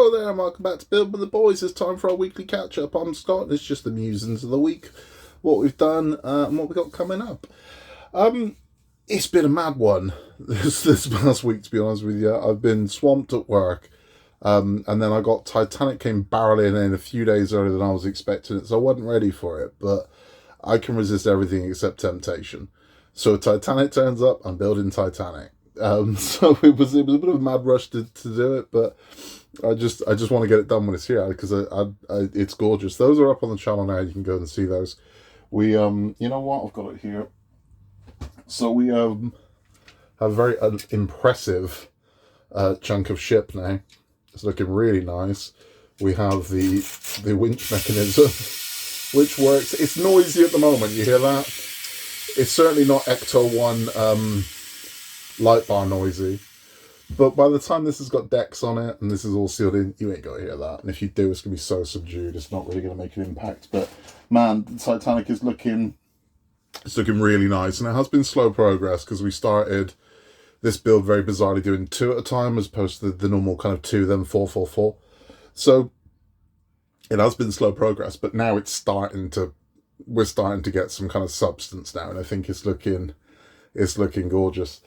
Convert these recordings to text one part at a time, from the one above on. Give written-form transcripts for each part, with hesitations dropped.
Hello there, and welcome back to Build with the Boys. It's time for our weekly catch-up. I'm Scott, and it's just the musings of the week, what we've done, and what we've got coming up. It's been a mad one this past week, to be honest with you. I've been swamped at work, and then I got Titanic came barreling in a few days earlier than I was expecting it, so I wasn't ready for it, but I can resist everything except temptation. So Titanic turns up, I'm building Titanic. So it was a bit of a mad rush to do it, but I just want to get it done when it's here because it's gorgeous. Those are up on the channel now. You can go and see those. We you know what, I've got it here. So we have a very impressive chunk of ship now. It's looking really nice. We have the winch mechanism, which works. It's noisy at the moment. You hear that? It's certainly not Ecto 1 light bar noisy, but by the time this has got decks on it and this is all sealed in, you ain't gonna hear that. And if you do, it's gonna be so subdued, it's not really gonna make an impact. But man, the Titanic is looking really nice, and it has been slow progress because we started this build very bizarrely doing 2 at a time as opposed to the normal kind of 2 then 4 4 4. So it has been slow progress, but now we're starting to get some kind of substance now, and I think it's looking gorgeous.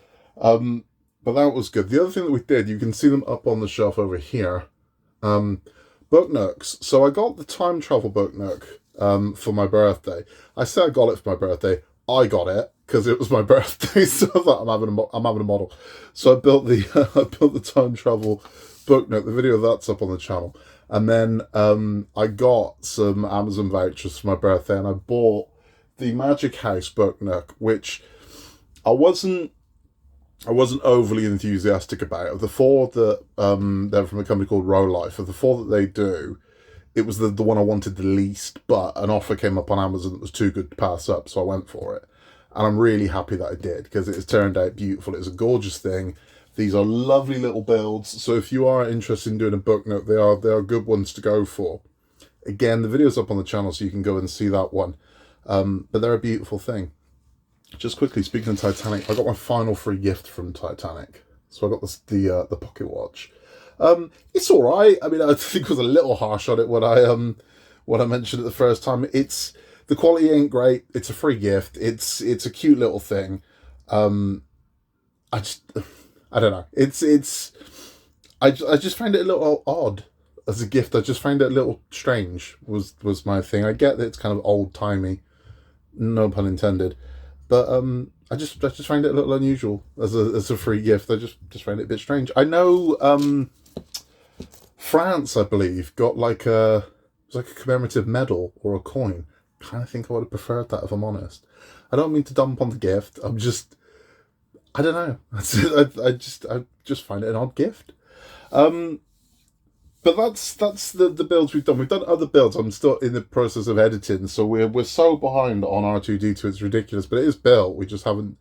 But that was good. The other thing that we did, you can see them up on the shelf over here. Book Nooks. So I got the time travel book Nook for my birthday. I say I got it for my birthday. I got it because it was my birthday, so I thought I'm having a model. So I built the time travel book Nook. The video of that's up on the channel. And then I got some Amazon vouchers for my birthday, and I bought the Magic House book Nook, which I wasn't overly enthusiastic about. Of the 4 that they're from a company called Row Life, of the 4 that they do, it was the one I wanted the least, but an offer came up on Amazon that was too good to pass up, so I went for it. And I'm really happy that I did, because it has turned out beautiful. It's a gorgeous thing. These are lovely little builds, so if you are interested in doing a book note, they are good ones to go for. Again, the video's up on the channel, so you can go and see that one. But they're a beautiful thing. Just quickly, speaking of Titanic, I got my final free gift from Titanic. So I got the pocket watch. It's all right. I mean, I think I was a little harsh on it when I mentioned it the first time. The quality ain't great. It's a free gift. It's a cute little thing. I don't know. I just find it a little odd as a gift. I just find it a little strange. Was my thing. I get that it's kind of old timey, no pun intended. But I just find it a little unusual as a free gift. I just find it a bit strange. I know France, I believe, got like a commemorative medal or a coin. I kind of think I would have preferred that, if I'm honest. I don't mean to dump on the gift. I don't know. I just find it an odd gift. But that's the builds we've done. We've done other builds. I'm still in the process of editing, so we're so behind on R2-D2, it's ridiculous. But it is built. We just haven't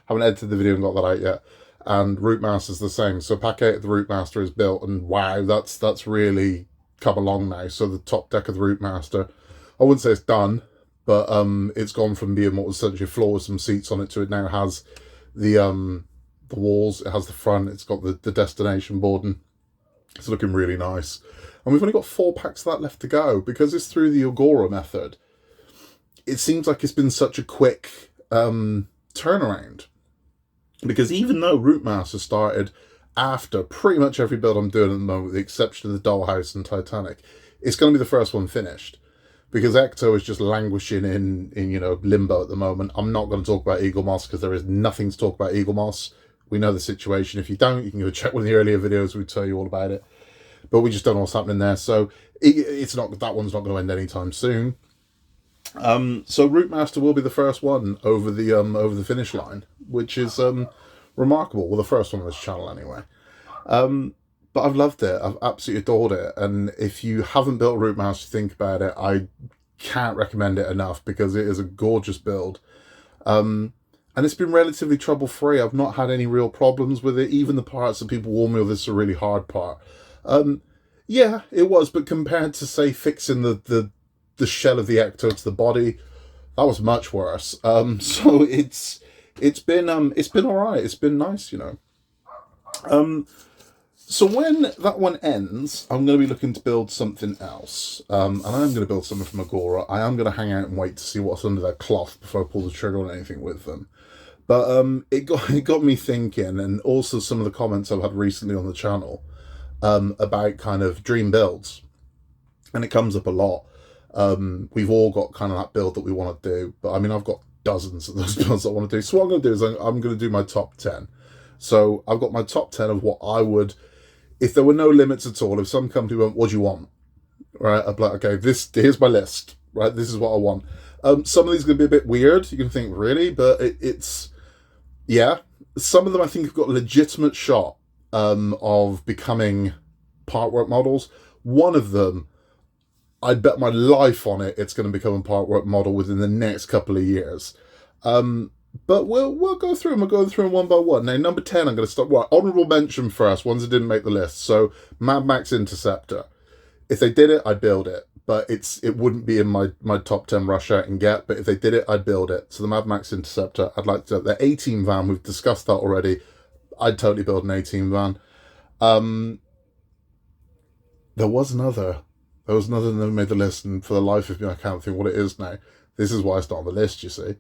edited the video and got that out yet. And Rootmaster's the same. So pack 8 of the Rootmaster is built, and wow, that's really come along now. So the top deck of the Rootmaster, I wouldn't say it's done, but it's gone from being what was essentially a floor with some seats on it to it now has the walls. It has the front. It's got the destination board, and it's looking really nice. And we've only got 4 packs of that left to go. Because it's through the Agora method, it seems like it's been such a quick turnaround. Because even though Rootmaster started after pretty much every build I'm doing at the moment, with the exception of the Dollhouse and Titanic, it's going to be the first one finished. Because Ecto is just languishing in limbo at the moment. I'm not going to talk about Eaglemoss because there is nothing to talk about Eaglemoss. We know the situation. If you don't, you can go check one of the earlier videos. We tell you all about it. But we just don't know what's happening there. So it's not, that one's not going to end anytime soon. So Rootmaster will be the first one over the finish line, which is remarkable. Well, the first one on this channel anyway. But I've loved it. I've absolutely adored it. And if you haven't built Rootmaster, think about it. I can't recommend it enough because it is a gorgeous build. And it's been relatively trouble-free. I've not had any real problems with it. Even the parts that people warn me of, this is a really hard part. Yeah, it was. But compared to, say, fixing the shell of the Ecto to the body, that was much worse. So it's been all right. It's been nice, So when that one ends, I'm going to be looking to build something else. And I am going to build something from Agora. I am going to hang out and wait to see what's under their cloth before I pull the trigger on anything with them. But it got me thinking, and also some of the comments I've had recently on the channel about kind of dream builds. And it comes up a lot. We've all got kind of that build that we want to do. But I mean, I've got dozens of those builds I want to do. So what I'm going to do is I'm going to do my top 10. So I've got my top 10 of what I would... If there were no limits at all, if some company went, what do you want? Right, I'd be like, okay, here's my list. Right, this is what I want. Some of these are going to be a bit weird. You can think, really? But it's... Yeah. Some of them I think have got a legitimate shot of becoming partwork models. One of them, I'd bet my life on it, it's going to become a partwork model within the next couple of years. But we'll go through them. We'll go through them one by one. Now, number 10, I'm going to start. Right, honourable mention first, ones that didn't make the list. So, Mad Max Interceptor. If they did it, I'd build it. But it wouldn't be in my top 10 rush out and get. But if they did it, I'd build it. So, the Mad Max Interceptor, I'd like to... The A-Team van, we've discussed that already. I'd totally build an A-Team van. There was another that never made the list. And for the life of me, I can't think what it is now. This is why it's not on the list, you see.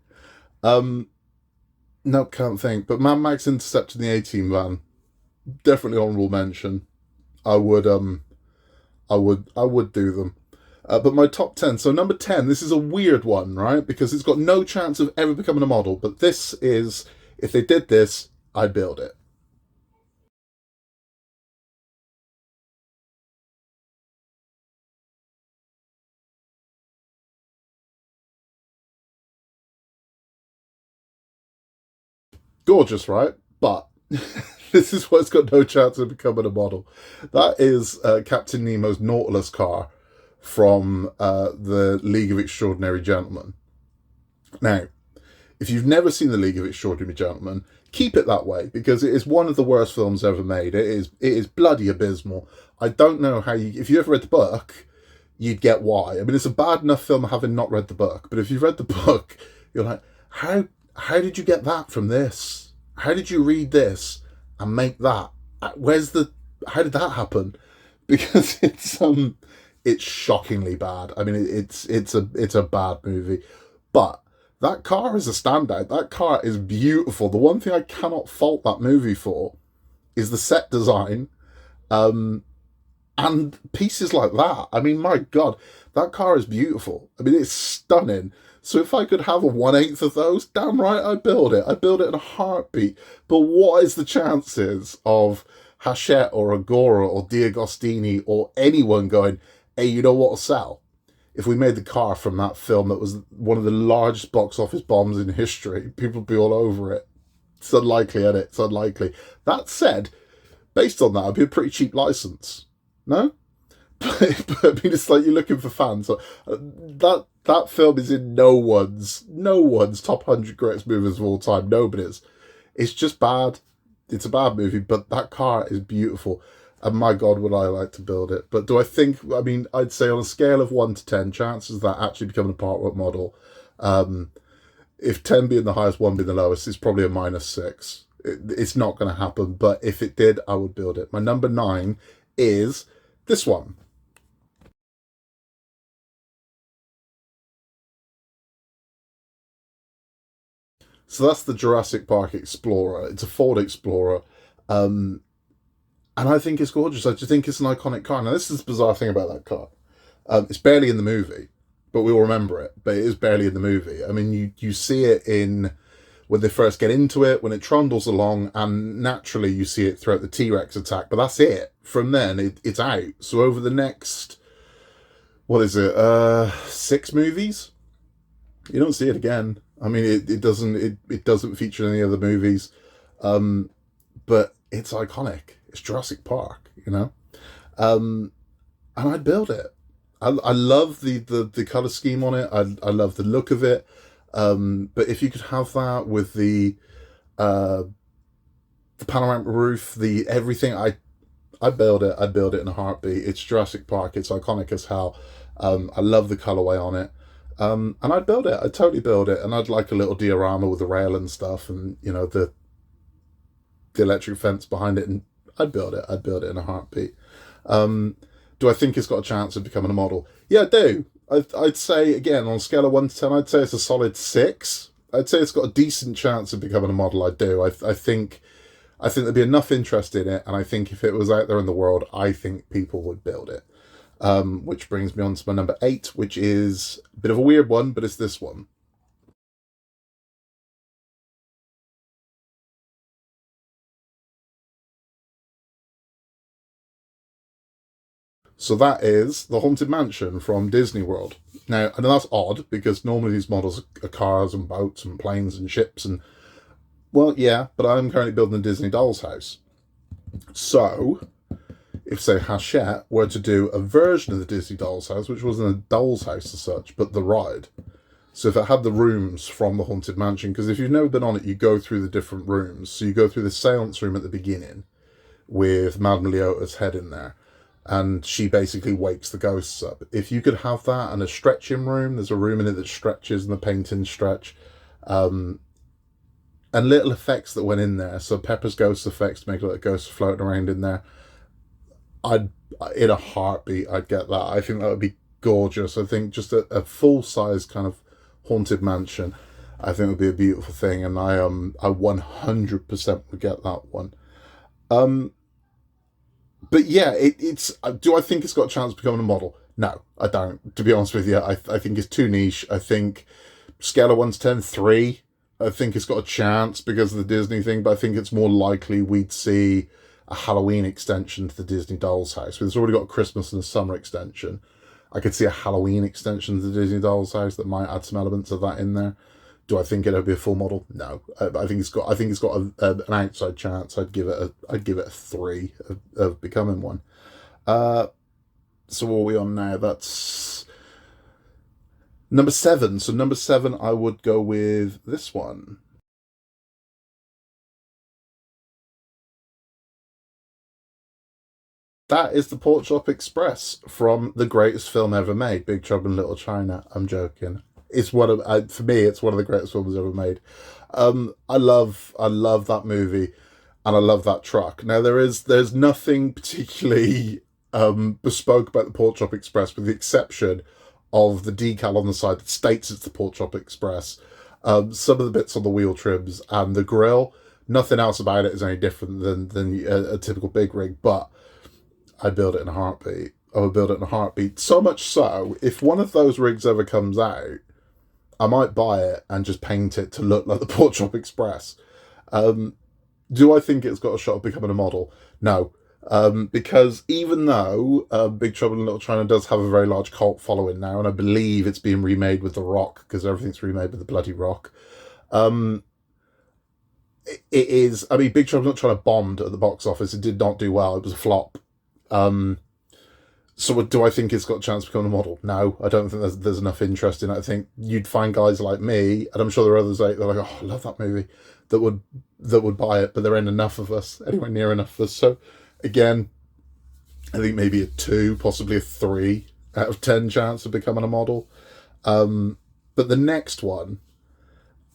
Nope, can't think. But Mad Max Interceptor in the A-Team van, definitely honourable mention. I would do them. But my top 10. So number 10, this is a weird one, right? Because it's got no chance of ever becoming a model. But this is, if they did this, I'd build it. Gorgeous, right? But this is what's got no chance of becoming a model. That is Captain Nemo's Nautilus car from the League of Extraordinary Gentlemen. Now, if you've never seen the League of Extraordinary Gentlemen, keep it that way, because it is one of the worst films ever made. It is bloody abysmal. I don't know how if you ever read the book, you'd get why. I mean, it's a bad enough film having not read the book, but if you've read the book, you're like, how did you get that from this? How did you read this and make that? How did that happen? Because it's shockingly bad. I mean, it's a bad movie, but that car is a standout. That car is beautiful. The one thing I cannot fault that movie for is the set design, and pieces like that. I mean, my God, that car is beautiful. I mean, it's stunning. So if I could have a 1/8 of those, damn right, I'd build it. I'd build it in a heartbeat. But what is the chances of Hachette or Agora or D'Agostini or anyone going, hey, you know what'll sell? If we made the car from that film that was one of the largest box office bombs in history, people would be all over it. It's unlikely, isn't it? It's unlikely. That said, based on that, it'd be a pretty cheap license. No? But I mean, it's like you're looking for fans. So, that film is in no one's top 100 greatest movies of all time. Nobody's. It's just bad. It's a bad movie, but that car is beautiful. And my God, would I like to build it. But do I think, I mean, I'd say on a scale of 1 to 10, chances of that actually becoming a partwork model, if 10 being the highest, 1 being the lowest, it's probably a -6. It's not going to happen. But if it did, I would build it. My number 9 is this one. So that's the Jurassic Park Explorer. It's a Ford Explorer. And I think it's gorgeous. I just think it's an iconic car. Now, this is the bizarre thing about that car. It's barely in the movie, but we all remember it. But it is barely in the movie. I mean, you see it in when they first get into it, when it trundles along, and naturally you see it throughout the T-Rex attack. But that's it. From then, it's out. So over the next, what is it, 6 movies? You don't see it again. I mean, it doesn't feature in any other movies, but it's iconic. It's Jurassic Park, you know, and I'd build it. I love the color scheme on it. I love the look of it. But if you could have that with the panoramic roof, the everything, I'd build it. I'd build it in a heartbeat. It's Jurassic Park. It's iconic as hell. I love the colorway on it. And I'd build it. I'd totally build it. And I'd like a little diorama with the rail and stuff, and you know the electric fence behind it. And I'd build it. I'd build it in a heartbeat. Do I think it's got a chance of becoming a model? Yeah, I do. I'd say, again, on a scale of 1 to 10, I'd say it's a solid 6. I'd say it's got a decent chance of becoming a model. I do. I think there'd be enough interest in it, and I think if it was out there in the world, I think people would build it. Which brings me on to my number 8, which is a bit of a weird one, but it's this one. So that is the Haunted Mansion from Disney World. Now, I know that's odd because normally these models are cars and boats and planes and ships and, well, yeah, but I'm currently building a Disney Doll's house. So, if, say, Hachette were to do a version of the Disney Doll's house, which wasn't a doll's house as such, but the ride. So if it had the rooms from the Haunted Mansion, because if you've never been on it, you go through the different rooms. So you go through the seance room at the beginning with Madame Leota's head in there, and she basically wakes the ghosts up. If you could have that and a stretching room, there's a room in it that stretches and the paintings stretch, and little effects that went in there. So Pepper's ghost effects to make it like a ghost floating around in there. In a heartbeat, I'd get that. I think that would be gorgeous. I think just a full-size kind of Haunted Mansion, I think would be a beautiful thing, and I 100% would get that one. But yeah, it's. Do I think it's got a chance of becoming a model? No, I don't. To be honest with you, I think it's too niche. I think scale of 1 to 10, 3. I think it's got a chance because of the Disney thing, but I think it's more likely we'd see a Halloween extension to the Disney Doll's house. It's already got a Christmas and a summer extension. I could see a Halloween extension to the Disney Doll's house that might add some elements of that in there. Do I think it'll be a full model? No. I think it's got an outside chance. I'd give it a 3 of becoming one. So what are we on now? That's number 7. So number 7, I would go with this one. That is the Pork Chop Express from the greatest film ever made, Big Trouble in Little China. I'm joking. It's for me, it's one of the greatest films ever made. I love that movie, and I love that truck. Now there's nothing particularly bespoke about the Pork Chop Express, with the exception of the decal on the side that states it's the Pork Chop Express. Some of the bits on the wheel trims and the grill. Nothing else about it is any different than a typical big rig, but I'd build it in a heartbeat. I would build it in a heartbeat. So much so, if one of those rigs ever comes out, I might buy it and just paint it to look like the Pork Chop Express. Do I think it's got a shot of becoming a model? No. Because even though Big Trouble in Little China does have a very large cult following now, and I believe it's being remade with The Rock, because everything's remade with the bloody Rock, it is... I mean, Big Trouble in Little China bombed at the box office. It did not do well. It was a flop. So do I think it's got a chance to become a model? No, I don't think there's enough interest in it. I think you'd find guys like me, and I'm sure there are others out there like, oh, I love that movie, that would buy it, but there ain't enough of us, anywhere near enough of us. So again, I think maybe a 2, possibly a 3 out of 10 chance of becoming a model. But the next one,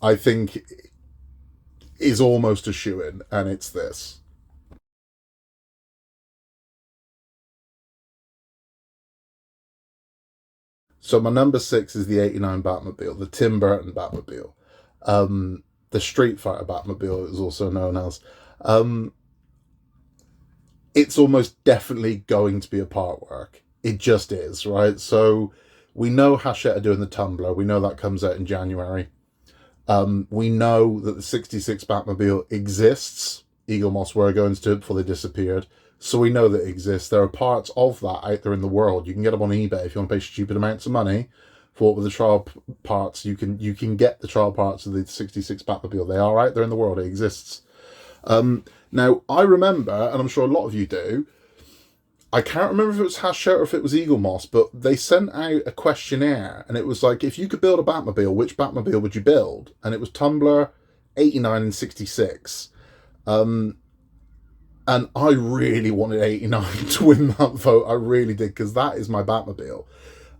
I think, is almost a shoo-in, and it's this. So my number 6 is the 89 Batmobile, the Tim Burton Batmobile. The Street Fighter Batmobile is also known as. It's almost definitely going to be a part work. It just is, right? So we know Hachette are doing the Tumbler. We know that comes out in January. We know that the 66 Batmobile exists. Eagle Moss were going to do it before they disappeared. So we know that it exists. There are parts of that out there in the world. You can get them on eBay if you want to pay stupid amounts of money for what were the trial parts. You can get the trial parts of the 66 Batmobile. They are out there in the world. It exists. Now, I remember, and I'm sure a lot of you do, I can't remember if it was Hachette or if it was Eagle Moss, but they sent out a questionnaire, and it was like, if you could build a Batmobile, which Batmobile would you build? And it was Tumbler, 89 and 66. And I really wanted 89 to win that vote. I really did, because that is my Batmobile.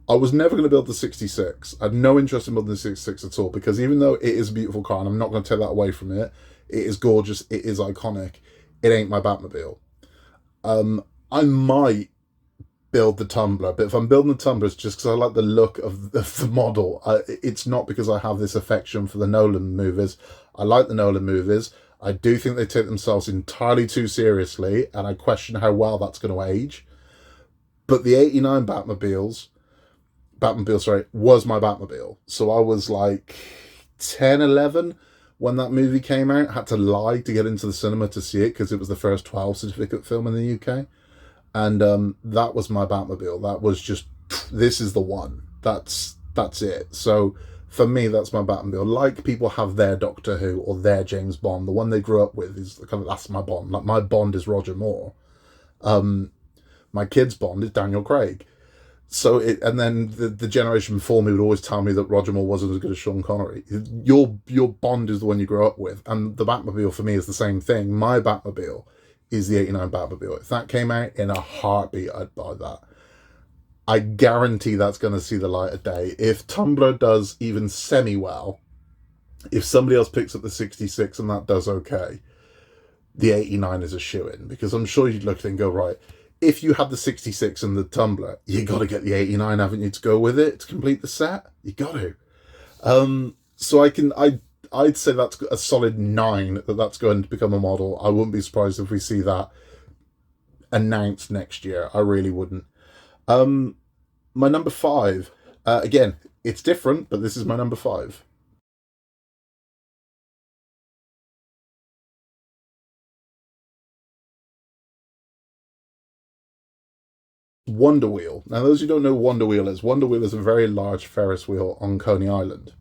I was never going to build the 66. I had no interest in building the 66 at all, because even though it is a beautiful car, and I'm not going to take that away from it, it is gorgeous, it is iconic, it ain't my Batmobile. I might build the tumbler, but if I'm building the tumbler, it's just because I like the look of the model. It's not because I have this affection for the Nolan movies. I like the Nolan movies. I do think they take themselves entirely too seriously, and I question how well that's going to age. But the 89 Batmobile, sorry, was my Batmobile. So I was like 10, 11 when that movie came out. I had to lie to get into the cinema to see it because it was the first 12 certificate film in the UK. And that was my Batmobile. That was just, this is the one. That's it. So for me, that's my Batmobile. Like people have their Doctor Who or their James Bond. The one they grew up with is kind of, that's my Bond. Like my Bond is Roger Moore. My kid's Bond is Daniel Craig. So and then the generation before me would always tell me that Roger Moore wasn't as good as Sean Connery. Your Bond is the one you grew up with, and the Batmobile for me is the same thing. My Batmobile is the 89 Batmobile. If that came out in a heartbeat, I'd buy that. I guarantee that's going to see the light of day. If Tumblr does even semi-well, if somebody else picks up the 66 and that does okay, the 89 is a shoo-in, because I'm sure you'd look at it and go, right, if you have the 66 and the Tumblr, you got to get the 89, haven't you, to go with it, to complete the set? You got to. So I'd say that's a solid 9, that's going to become a model. I wouldn't be surprised if we see that announced next year. I really wouldn't. My number 5, again, it's different, but this is my number 5. Wonder Wheel. Now, those who don't know Wonder Wheel is a very large Ferris wheel on Coney Island.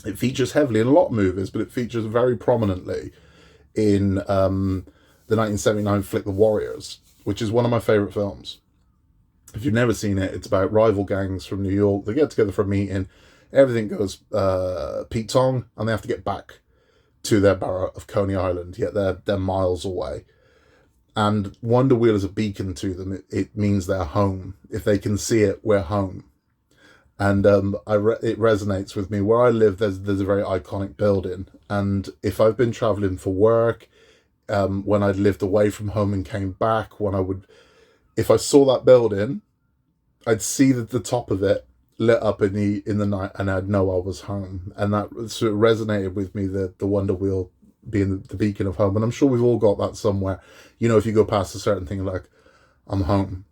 It features heavily in a lot of movies, but it features very prominently in the 1979 flick The Warriors, which is one of my favourite films. If you've never seen it, it's about rival gangs from New York. They get together for a meeting. Everything goes Pete Tong, and they have to get back to their borough of Coney Island, yet they're miles away. And Wonder Wheel is a beacon to them. It means they're home. If they can see it, we're home. And it resonates with me. Where I live, there's a very iconic building. And if I've been traveling for work, when I'd lived away from home and came back, if I saw that building, I'd see the top of it lit up in the night, and I'd know I was home. And that sort of resonated with me, the Wonder Wheel being the beacon of home. And I'm sure we've all got that somewhere. You know, if you go past a certain thing, like, I'm home.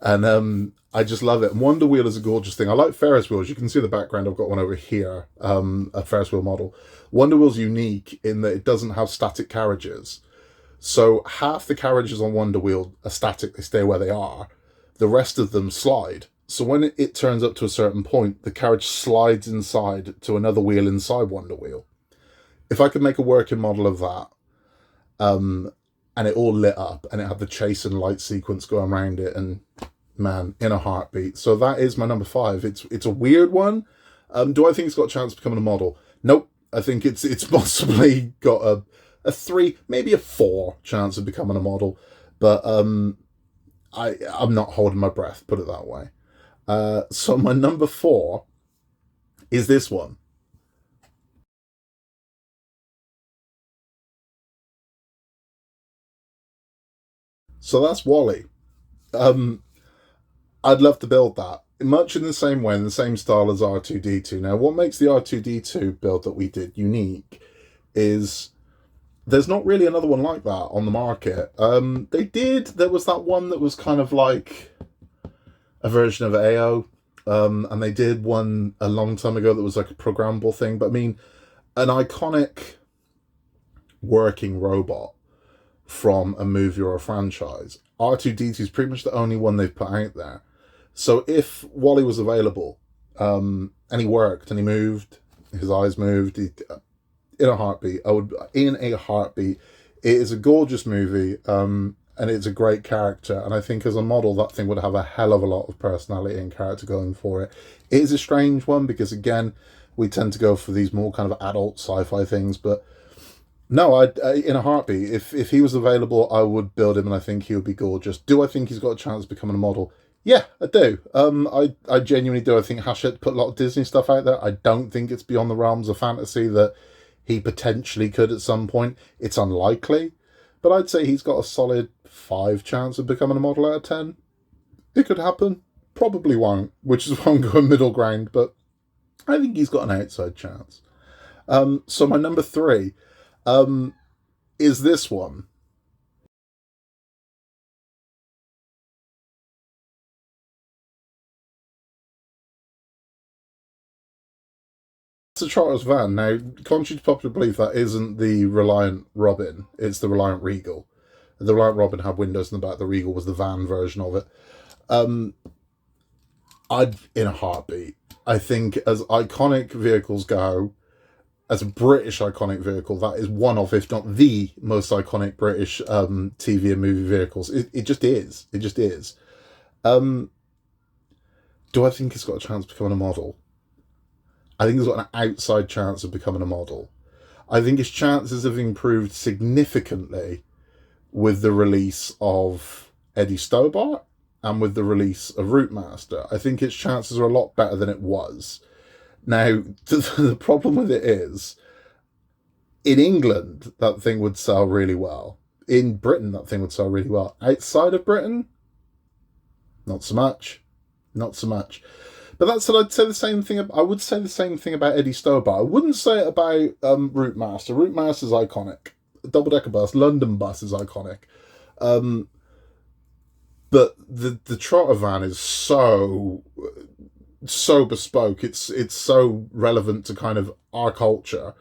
And I just love it. And Wonder Wheel is a gorgeous thing. I like Ferris wheels. You can see the background. I've got one over here, a Ferris wheel model. Wonder Wheel's unique in that it doesn't have static carriages. So half the carriages on Wonder Wheel are static. They stay where they are. The rest of them slide. So when it turns up to a certain point, the carriage slides inside to another wheel inside Wonder Wheel. If I could make a working model of that, and it all lit up, and it had the chase and light sequence going around it, and man, in a heartbeat. So that is my number 5. It's a weird one. Do I think it's got a chance of becoming a model? Nope. I think it's possibly got a 3, maybe a 4 chance of becoming a model. But I'm not holding my breath, put it that way. So my number 4 is this one. So that's Wally. I'd love to build that. Much in the same way, in the same style as R2-D2. Now, what makes the R2-D2 build that we did unique is there's not really another one like that on the market. There was that one that was kind of like a version of AO, and they did one a long time ago that was like a programmable thing. But I mean, an iconic working robot from a movie or a franchise. R2-D2 is pretty much the only one they've put out there. So if Wally was available, and he worked and he moved, his eyes moved, in a heartbeat, it is a gorgeous movie, and it's a great character. And I think as a model, that thing would have a hell of a lot of personality and character going for it. It is a strange one because, again, we tend to go for these more kind of adult sci-fi things, but no, in a heartbeat. If he was available, I would build him, and I think he would be gorgeous. Do I think he's got a chance of becoming a model? Yeah, I do. I genuinely do. I think Hachette put a lot of Disney stuff out there. I don't think it's beyond the realms of fantasy that he potentially could at some point. It's unlikely, but I'd say he's got a solid 5 chance of becoming a model out of 10. It could happen. Probably won't, which is why I'm going middle ground, but I think he's got an outside chance. So my number 3 is this one. It's a Trotter's van. Now, contrary to popular belief, that isn't the Reliant Robin. It's the Reliant Regal. The Reliant Robin had windows in the back. The Regal was the van version of it. I'd in a heartbeat. I think as iconic vehicles go, as a British iconic vehicle, that is one of, if not the most iconic British TV and movie vehicles. It just is. It just is. Do I think it's got a chance of becoming a model? I think it's got an outside chance of becoming a model. I think its chances have improved significantly with the release of Eddie Stobart and with the release of Routemaster. I think its chances are a lot better than it was. Now, the problem with it is, in England, that thing would sell really well. In Britain, that thing would sell really well. Outside of Britain, not so much. Not so much. But that's what I'd say the same thing. I would say the same thing about Eddie Stobart. I wouldn't say it about Routemaster. Routemaster's iconic. Double-decker bus, London bus is iconic. But the Trotter van is so bespoke. It's so relevant to kind of our culture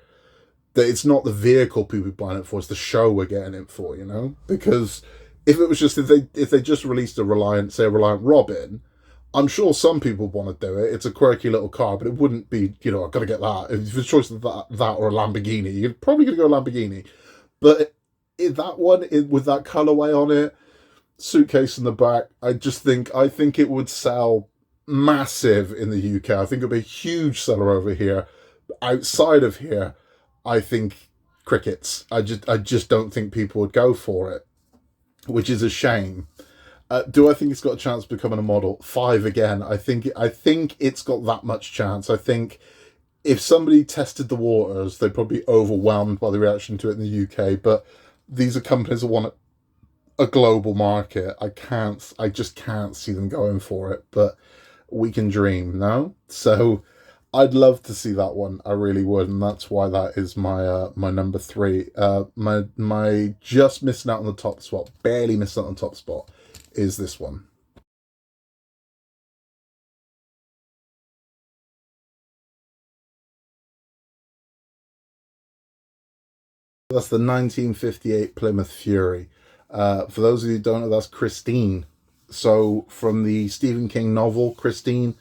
that it's not the vehicle people are buying it for, it's the show we're getting it for, you know? Because if it was just, if they just released a Reliant Robin, I'm sure some people want to do it. It's a quirky little car, but it wouldn't be, I've got to get that. If it's a choice of that or a Lamborghini, you're probably going to go Lamborghini. But that one, with that colourway on it, suitcase in the back, I think it would sell massive in the UK. I think it'll be a huge seller over here. Outside of here, I think crickets. I just don't think people would go for it, which is a shame. Do I think it's got a chance of becoming a model? 5 again. I think it's got that much chance. I think if somebody tested the waters, they'd probably be overwhelmed by the reaction to it in the UK. But these are companies that want a global market. I just can't see them going for it. But we can dream, no? So I'd love to see that one. I really would, and that's why that is my my number 3. My just missing out on the top spot, barely missing out on the top spot, is this one. That's the 1958 Plymouth Fury. For those of you who don't know, that's Christine. So from the Stephen King novel Christine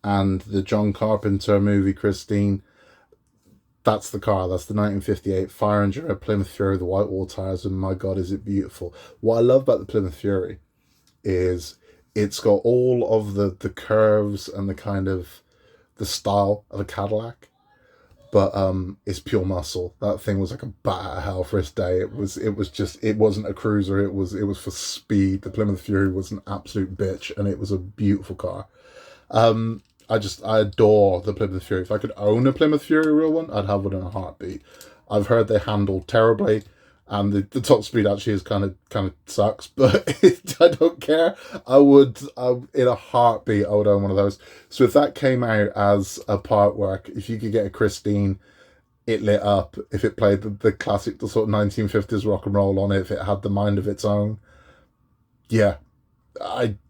and the John Carpenter movie Christine, that's the car. That's the 1958 Fire Engine Plymouth Fury, the white wall tires, and my God, is it beautiful. What I love about the Plymouth Fury is it's got all of the curves and the kind of the style of a Cadillac, but it's pure muscle. That thing was like a bat out of hell for its day. It wasn't a cruiser. It was for speed. The Plymouth Fury was an absolute bitch, and it was a beautiful car. I adore the Plymouth Fury. If I could own a Plymouth Fury, real one, I'd have one in a heartbeat. I've heard they handle terribly, and the top speed actually is kind of sucks, but I don't care. In a heartbeat, I would own one of those. So if that came out as a part work, if you could get a Christine, it lit up, if it played the classic, the sort of 1950s rock and roll on it, if it had the mind of its own, yeah,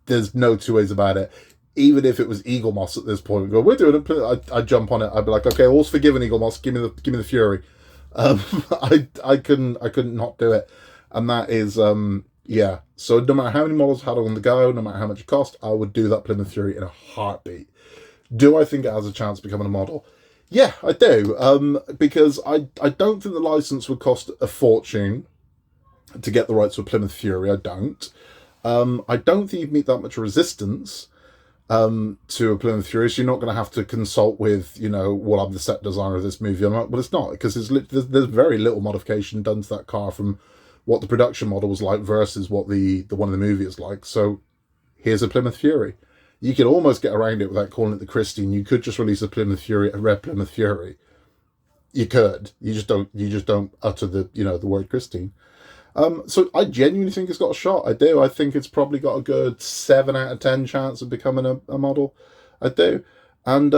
there's no two ways about it. Even if it was Eagle Moss at this point, we're doing it, I'd jump on it. I'd be like, okay, all's forgiven, Eagle Moss. Give me the Fury. I couldn't not do it, and that is yeah. So no matter how many models I had on the go, no matter how much it cost, I would do that Plymouth Fury in a heartbeat. Do I think it has a chance of becoming a model? Yeah, I do. Because I don't think the license would cost a fortune to get the rights to a Plymouth Fury. I don't. I don't think you'd meet that much resistance to a Plymouth Fury, so you're not going to have to consult with, well, I'm the set designer of this movie. Well, it's not, because there's very little modification done to that car from what the production model was like versus what the one in the movie is like. So here's a Plymouth Fury. You could almost get around it without calling it the Christine. You could just release a Plymouth Fury, a red Plymouth Fury. You could. You just don't utter the word Christine. So I genuinely think it's got a shot. I do. I think it's probably got a good 7 out of 10 chance of becoming a model. I do. And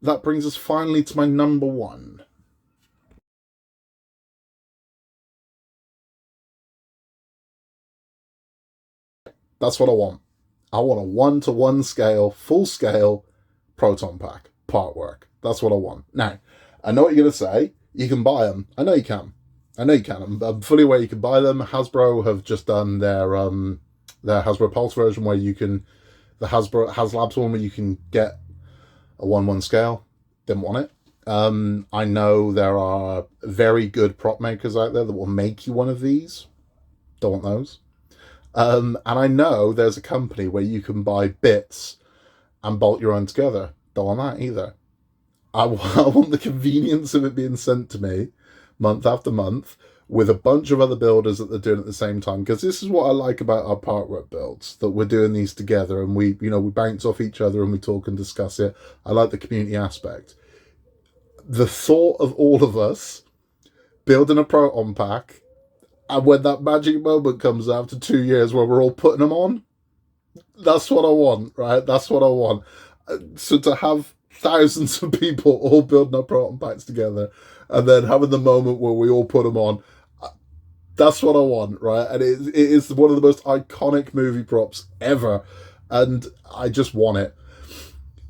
that brings us finally to my number one. That's what I want. I want a 1-to-1 scale, full scale proton pack part work. That's what I want. Now, I know what you're going to say. You can buy them. I know you can. I'm fully aware you can buy them. Hasbro have just done their Hasbro Pulse version where you can, the Hasbro HasLabs one where you can get a 1-1 scale. Didn't want it. I know there are very good prop makers out there that will make you one of these. Don't want those. And I know there's a company where you can buy bits and bolt your own together. Don't want that either. I want the convenience of it being sent to me month after month with a bunch of other builders that they're doing at the same time. Because this is what I like about our part work builds, that we're doing these together and we bounce off each other and we talk and discuss it. I like the community aspect. The thought of all of us building a proton pack, and when that magic moment comes after 2 years where we're all putting them on, that's what I want, right? That's what I want. So to have thousands of people all building our proton packs together and then having the moment where we all put them on, that's what I want, right? And it is one of the most iconic movie props ever, and I just want it.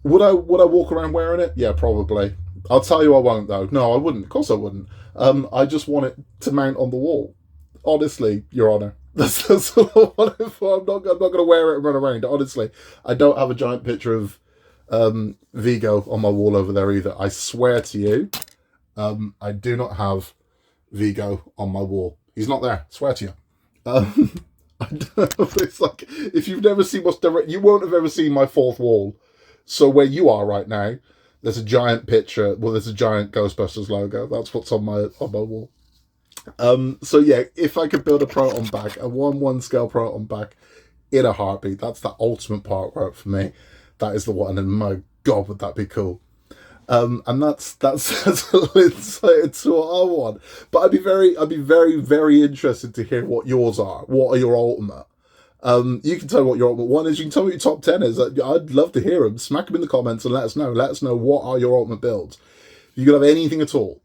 Would I walk around wearing it? Yeah, probably. I'll tell you I won't, though. No, I wouldn't. Of course I wouldn't. I just want it to mount on the wall. Honestly, Your Honour. That's what I want it for. I'm not going to wear it and run around. Honestly, I don't have a giant picture of Vigo on my wall over there either. I swear to you, I do not have Vigo on my wall. He's not there. I swear to you. I don't know, it's like, if you've never seen what's direct, you won't have ever seen my fourth wall. So where you are right now, there's a giant picture. Well, there's a giant Ghostbusters logo. That's what's on my wall. So yeah, if I could build a proton pack, a 1-1 scale proton pack in a heartbeat, that's the ultimate part work for me. That is the one, and my God, would that be cool. And that's a little insight into what I want. But I'd be very, very interested to hear what yours are. What are your ultimate? You can tell me what your ultimate one is. You can tell me what your top 10 is. I'd love to hear them. Smack them in the comments and let us know. Let us know what are your ultimate builds. If you could have anything at all,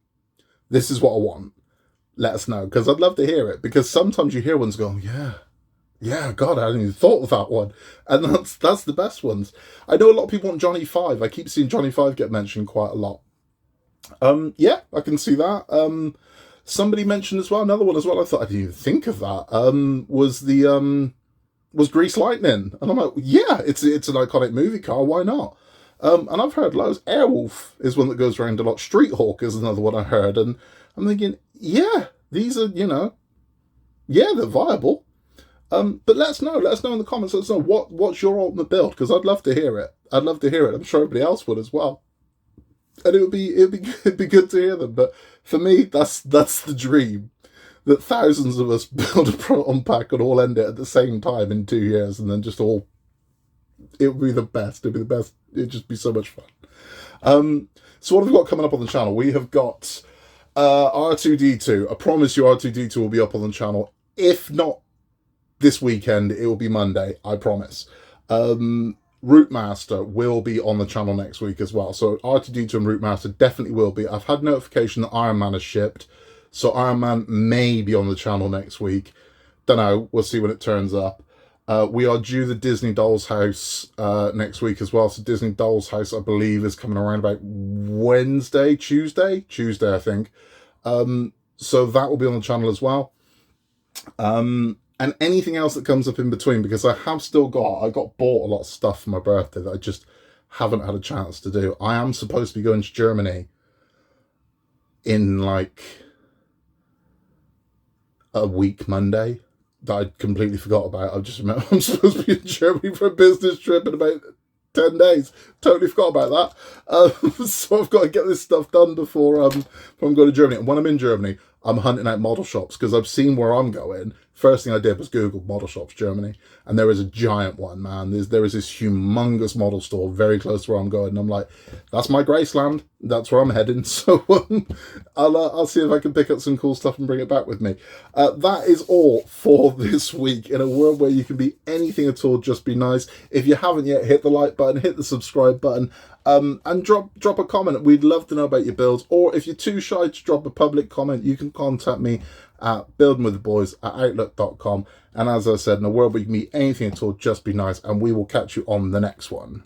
this is what I want. Let us know, because I'd love to hear it. Because sometimes you hear ones go, yeah, God, I hadn't even thought of that one. And that's the best ones. I know a lot of people want Johnny 5. I keep seeing Johnny 5 get mentioned quite a lot. Yeah, I can see that. Somebody mentioned as well, another one as well, I thought I didn't even think of that, was Grease Lightning. And I'm like, yeah, it's an iconic movie car, why not? And I've heard loads. Airwolf is one that goes around a lot. Street Hawk is another one I heard. And I'm thinking, yeah, these are, yeah, they're viable. But let us know in the comments. Let us know what's your ultimate build, because I'd love to hear it. I'm sure everybody else would as well. And it'd be good to hear them. But for me, that's the dream. That thousands of us build a proton pack and all end it at the same time in 2 years, and then just all. It would be the best. It'd be the best. It'd just be so much fun. So what have we got coming up on the channel? We have got R2D2. I promise you R2D2 will be up on the channel. If not this weekend, it will be Monday, I promise. Route Master will be on the channel next week as well. So R2D2 and Route Master definitely will be. I've had notification that Iron Man has shipped. So Iron Man may be on the channel next week. Don't know. We'll see when it turns up. We are due the Disney Doll's House next week as well. So Disney Doll's House, I believe, is coming around about Tuesday, I think. So that will be on the channel as well. And anything else that comes up in between, because I got bought a lot of stuff for my birthday that I just haven't had a chance to do. I am supposed to be going to Germany in like a week Monday that I completely forgot about. I just remember I'm supposed to be in Germany for a business trip in about 10 days. Totally forgot about that. So I've got to get this stuff done before I'm going to Germany. And when I'm in Germany, I'm hunting out model shops, because I've seen where I'm going. First thing I did was Google model shops Germany, and there is a giant one, man. There is this humongous model store very close to where I'm going, and I'm like, that's my Graceland. That's where I'm heading. So I'll see if I can pick up some cool stuff and bring it back with me. That is all for this week. In a world where you can be anything at all, just be nice. If you haven't yet, hit the like button, hit the subscribe button, and drop a comment. We'd love to know about your builds. Or if you're too shy to drop a public comment, you can contact me at buildingwiththeboys@outlook.com. And as I said, in a world where you can be anything at all, just be nice. And we will catch you on the next one.